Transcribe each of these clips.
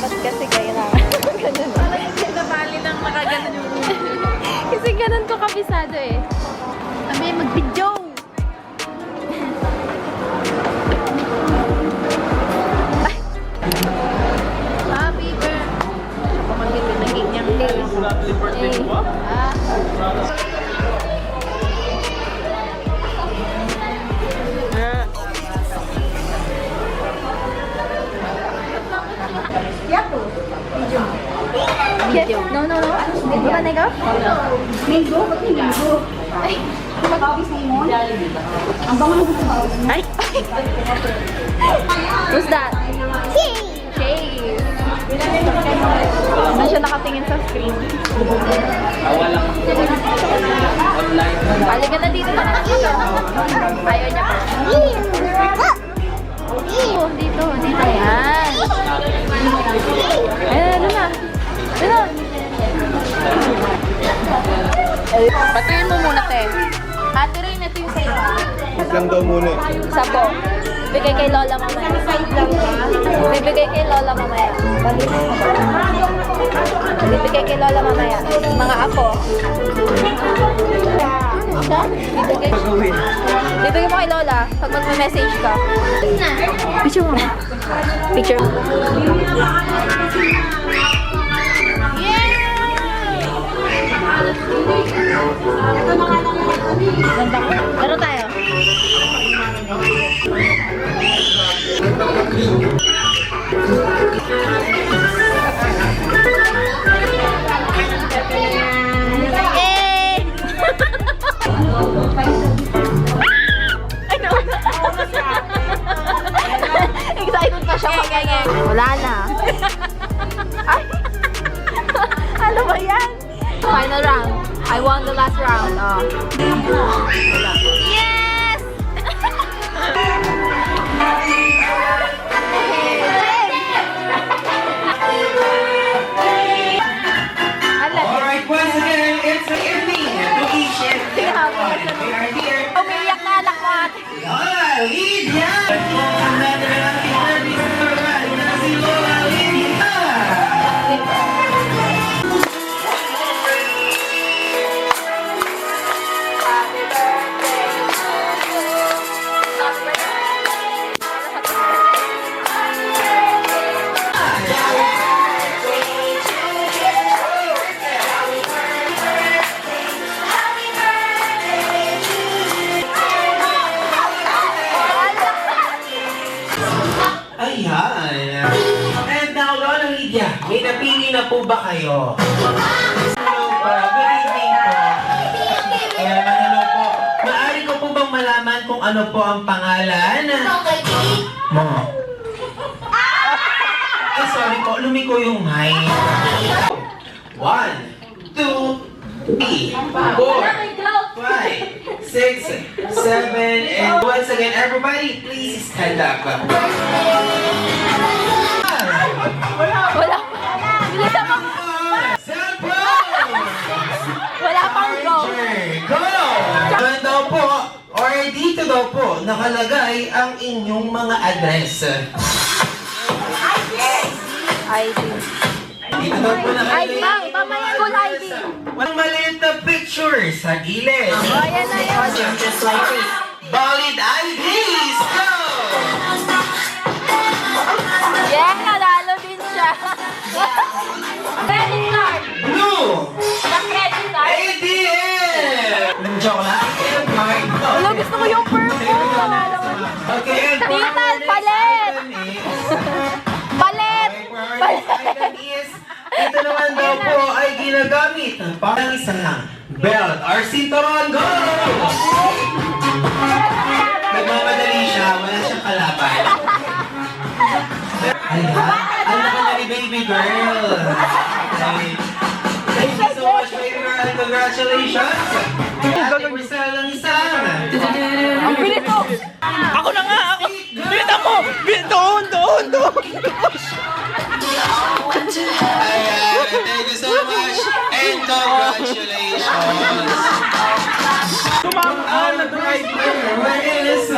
dapat kasi kailangan. Ganun. Nabali ng nakaganon yung Kasi ganun ko kabisado eh. Sabi, mag-video! happy birthday. Pamangkin ko naging niyang Happy birthday mo? Video. No, no, no. Bukan na ikaw? Mango? Ba't may mango? Ay, mag-office na yun? Ang bango mo sa office mo? Ay! Who's that? Chase! Saan siya nakatingin sa screen? Walang online. Halika na dito na dito. Ayaw niya pa. Dito. Ayan. Ayan, ano na? Ano? Patuloy mo muna, te. Ate Ray, ito yung sa'yo. Lang daw muna eh. Sabo. Bigay kay Lola mamaya. Bibigay kay Lola mamaya. Bibigay kay Lola mamaya. Mga apo. Bibigay mo kay Lola pag magme-message ka. Picture mo. Picture. Laro tayo. Excited pa siya. Wala na. Ay! Ano ba yan? Final round. I won the last round. Oh. Yes! Alright, once again, it's the evening education. We are here. Umiiyak na anak mo ate. Lola Lydia! Another happy birthday to Lola na si Lola Lydia! Ayan. And now, Lola Lydia, may napili na po ba kayo? Hello po. Good evening po. Kaya naman, hello po. Maaari ko po bang malaman kung ano po ang pangalan? Mo. Ay, sorry po. Lumiko yung mic. 1, 2, 3, 4, 5, 6, 7, and once again, everybody, please stand up. Wala. Bilisan mo. Wala pang go. Go! Diyan daw po, or dito daw po, nakalagay ang inyong mga address. ID. Dito daw po ID, nakalagay ma'am. ang inyong Mamaya mga full address. ID. Walang maliit na picture sa gilid. Oh, ayan na yun. Just like this. Valid IDs! Go! Yeah, nanalo din siya. Credit card. Blue! The credit card. ATM! Joke lang. ATM card. Wala, gusto ko yung purple. Nanalo ko siya. Okay, and for Tita, our next palit! item is... Palit! Okay, for our next item is... Ito naman daw po ay ginagamit ng parang isang belt or sinturon. Go! Nagmamadali siya. Wala siyang kalaban. Ayan. Ang naman ni baby girl. Okay. Thank you so much, baby girl. Congratulations. Ate Marcel ang isa. Ang bilis mo! Ako na nga! Bilita mo! Doon! Ayan. Thank you so much. And congratulations. Tumakbo na driver! Where is...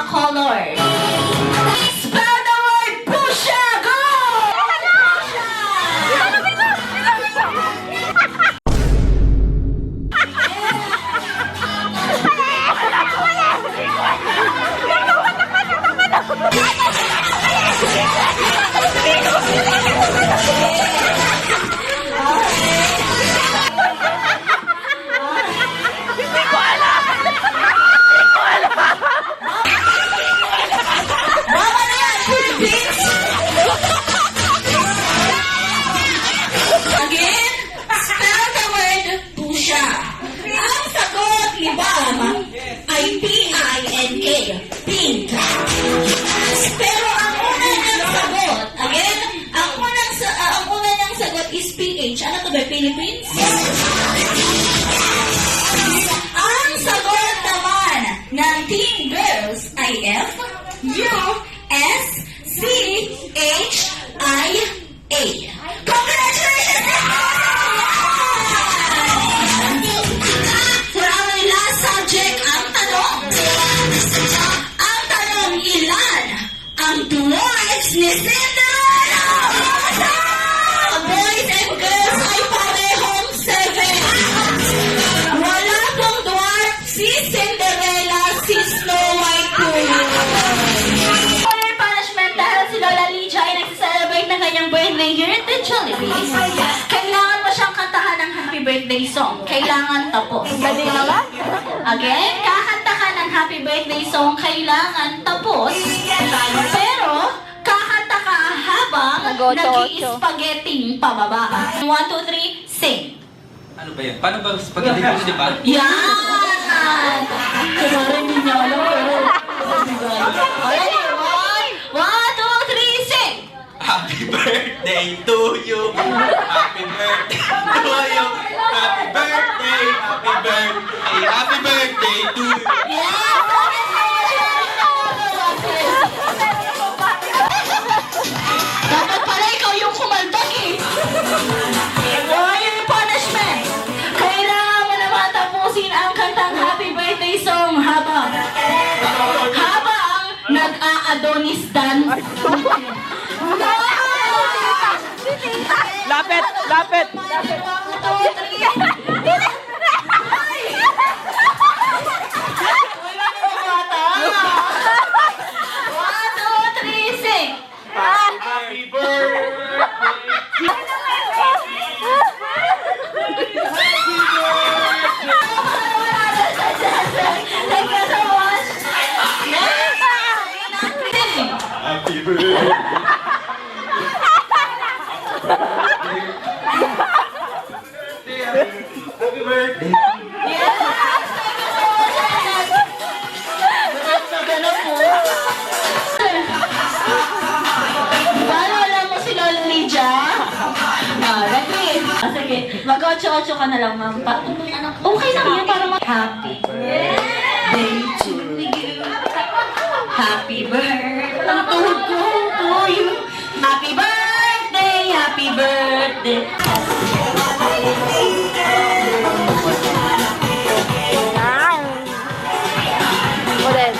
color. Spell the word Pusha! Go! Mama na yan, Philippines! Again, spell the word Pusha. Ang sagot ni Bob ay P-I-N-K. Pink. Pero ang una niyang sagot, again, ang una niyang sagot is PH. Ano to ba, Philippines? Ang sagot naman ng Team Girls ay F, U, S, C, H, I, A. Congratulations! For our last subject, ang tanong. Ang tanong, ilan ang dwarfs ni Cinderella? Boys and girls ay parehong 7. Wala pong dwarf si Cinderella, si Snow White po yun. For punishment, dahil si Lola Lydia ay nagsiselebrate ng kanyang birthday here at the Jollibees, kailangan mo siyang kantahan ng happy birthday song. Kailangan tapos. Galing naman. Again, kakanta ka ng happy birthday song, kailangan tapos. Pero, kakanta ka habang Nag-ocho-ocho. nag-i-spaghetting pababa. 1, 2, 3, sing. Ano ba yan? Paano ba spaghetti ko, di ba? Yan! Kaya hindi niya alam, pero... Okay, 1, 2, 3, sing! Happy birthday to you! Happy birthday to you! Happy birthday! Happy birthday! Happy birthday to you! Yes! Dapat pala ikaw yung kumaldag eh. Yung punishment. Kailangan mo naman tapusin ang kantang happy birthday song habang nag-a-Adonis dance. Lapit! Lapit! Happy Thank you so much. Happy birthday! Happy birthday! Paano alam mo si Lola Lydia? Ready? Sige, mag-8-8 ka na lang, ma'am. Okay lang yan para happy birthday to you. Happy birthday to you. Happy birthday, happy birthday. Ulit.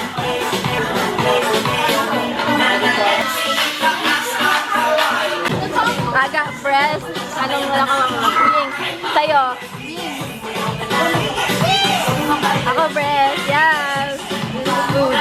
Aga, press. Anong wala ka mamamaging? Sa'yo. Ako, press. Yes. Good.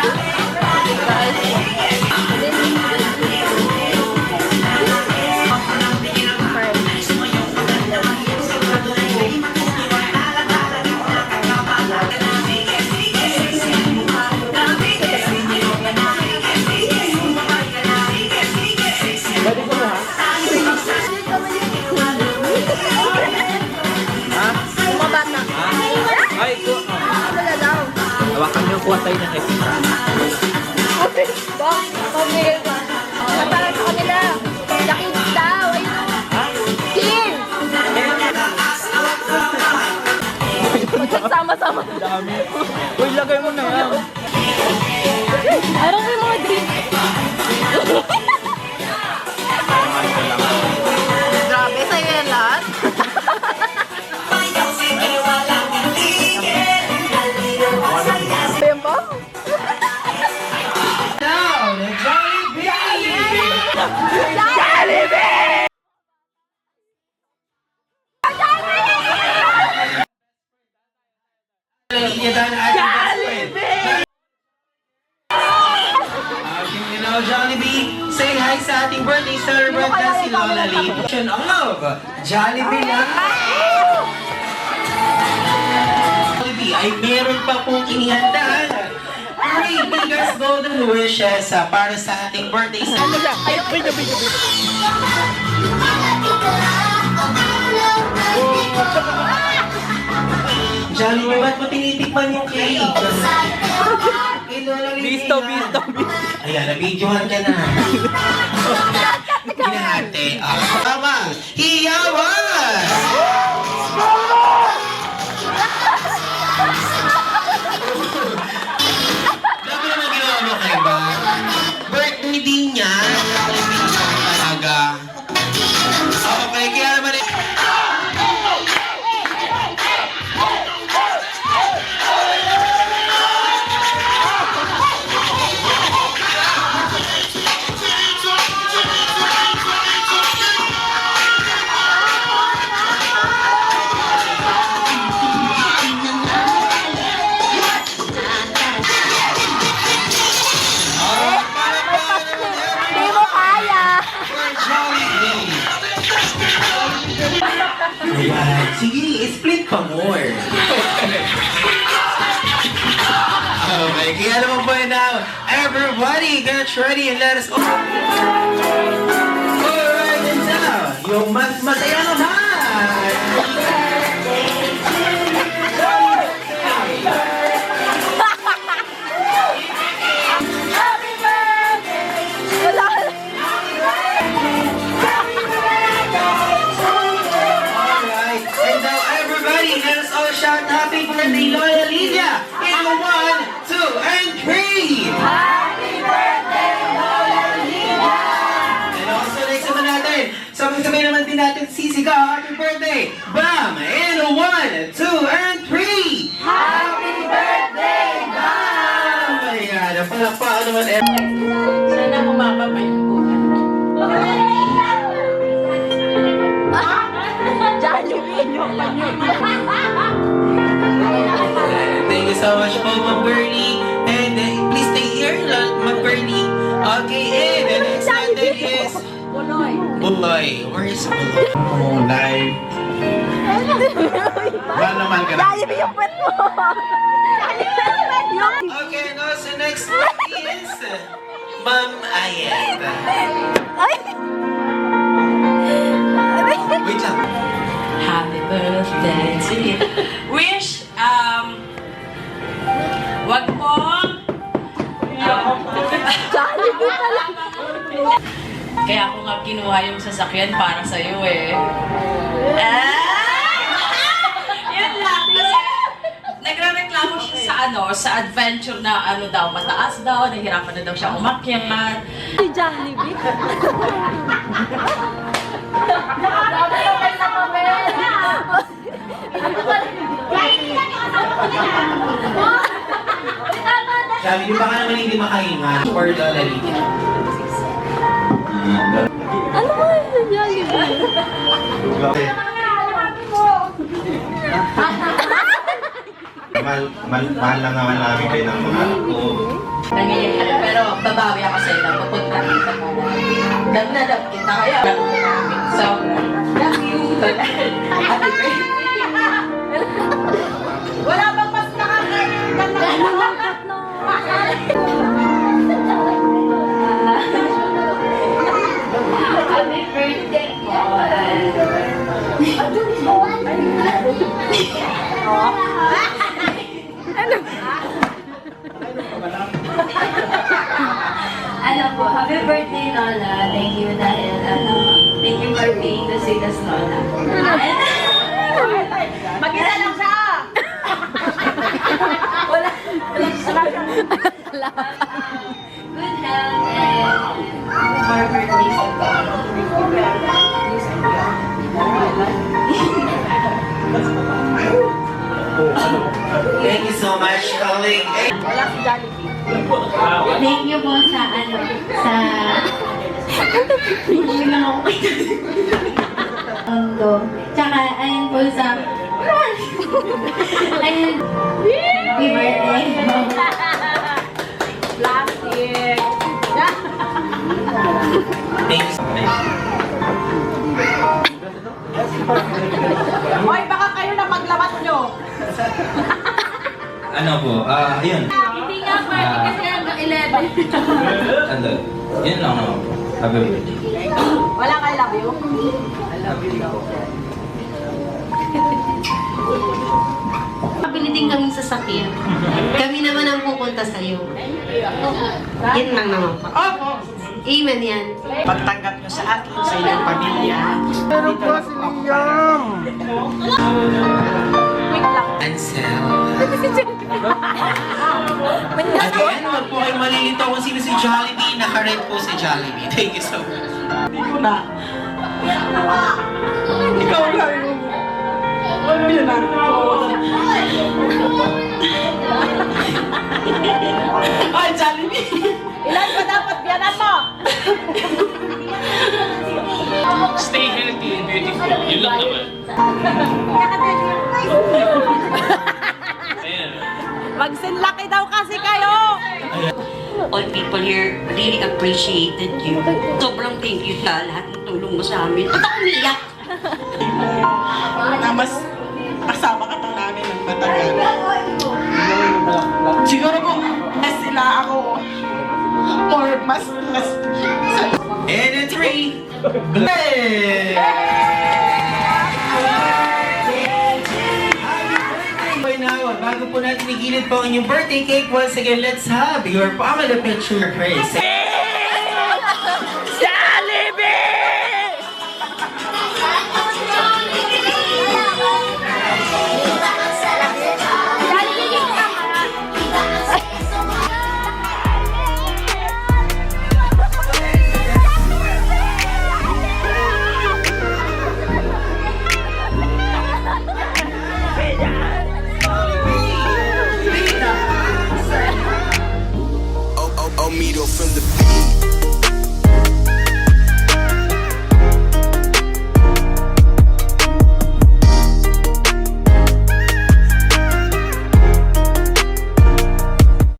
Ay, ito. Hawakan niyo, kuha tayo ng extra. Bong, pamigil ka. Matara sa kanila. Yakin daw. Ayun. Kill. Sama-sama. Dami. Uy, lagay mo na yan. Parang may mga drink. Grabe, sa'yo yan lahat. Ayun ba? Linya dahil ating best friend. You know, Jollibee, say hi sa ating birthday celebrant na si Lola Lee. Of Jollibee lang. Jollibee ay meron pa pong inihandaan 3 biggest golden wishes para sa ating birthday celebrant. Jollibee, ba't mo tinitikman yung cake? Kay Lola Lee. Bisto. Ayan, nabidyohan ka na. Hinahati. Tama! Hiyawan! Dapat naman ginawa mo kayo ba? Birthday din niya. Talaga. Okay, kaya naman eh. Hindi mo kaya. Ayan. Sige, split pa more. Okay, kaya naman po now, everybody get ready and let us go. Alright, and now, yung mas masaya naman. Alright, and now everybody, let us all shout happy birthday, Lola Lydia! In 1, 2, and 3! Happy birthday, Lola Lydia! And also, next naman natin, sabay-sabay naman din natin sisigaw, happy birthday! Bam! In 1, 2, and 3! Happy birthday, Bam! Ayan, napalakpakan naman. Sana humaba pa yung buhay. Thank you so much po, Ma'am Bernie. And please stay here, Ma'am Bernie. Okay, and the next natin is... Buloy. Where is Buloy? Oh, live. Mahal naman ka na. Jollibee yung pet mo. Okay, and also next is... Ma'am Ayet. Ay! Wait lang. Happy birthday to you. Wish, wag mong... Jollibee pala. Kaya ako nga kinuha yung sasakyan para sa'yo eh. Yun lang. Kasi nagre-reklamo siya sa adventure na daw, mataas daw, nahihirapan na daw siya umakyat. Si Jollibee. Sabi, di ba ka naman hindi makahinga for Lola Lydia? Ano ba yun si Jollibee? Mahal lang naman namin kayo ng mga ko. Nangyayari, pero babawi ako sa iyo. Pupunta kita mo. Love na love kita. Kaya so, love you. Happy birthday. Wala bang mas nakakaganda Happy birthday. Ano po, happy birthday, Lola. Thank you dahil, thank you for being the sweetest Lola. Mag-isa lang siya! Wala good health and more birthdays to come. Thank you so much, colleague. Wala si Jollibee. Thank you po sa Tsaka, ayun po sa... Ayun. Happy birthday. Plastic. Thanks. Hoy, baka kayo na maglabas nyo. Ano po? Yun. Hindi nga party kasi hanggang 11. Ano? Yun lang naman po. Happy birthday. Wala kay love you? Pabili din kami sasakyan. Kami naman ang pupunta sa'yo. Yan lang naman po. Opo. Amen yan. Pagtanggap nyo sa akin, sa inyong pamilya. Ansel. Again, wag po kayo malilito kung sino si Jollibee. Naka-red po si Jollibee. Thank you so much. Hindi ko na. Ikaw lang yung... Hindi na. Ay, Jollibee! Ilan pa dapat biyanan mo? Stay healthy and beautiful. Yun lang naman. Ayan. Magsinlaki daw kasi kayo. All people here really appreciated you. Sobrang thank you sa lahat ng tulong mo sa amin. Ba't ako umiyak? Na mas kasama ka pa namin ng matagal. Siguro po, mas sila ako. Or mas And a 3. Bless! Now, bago po natin igilid po ang inyong birthday cake, once again, let's have your family picture, Chris.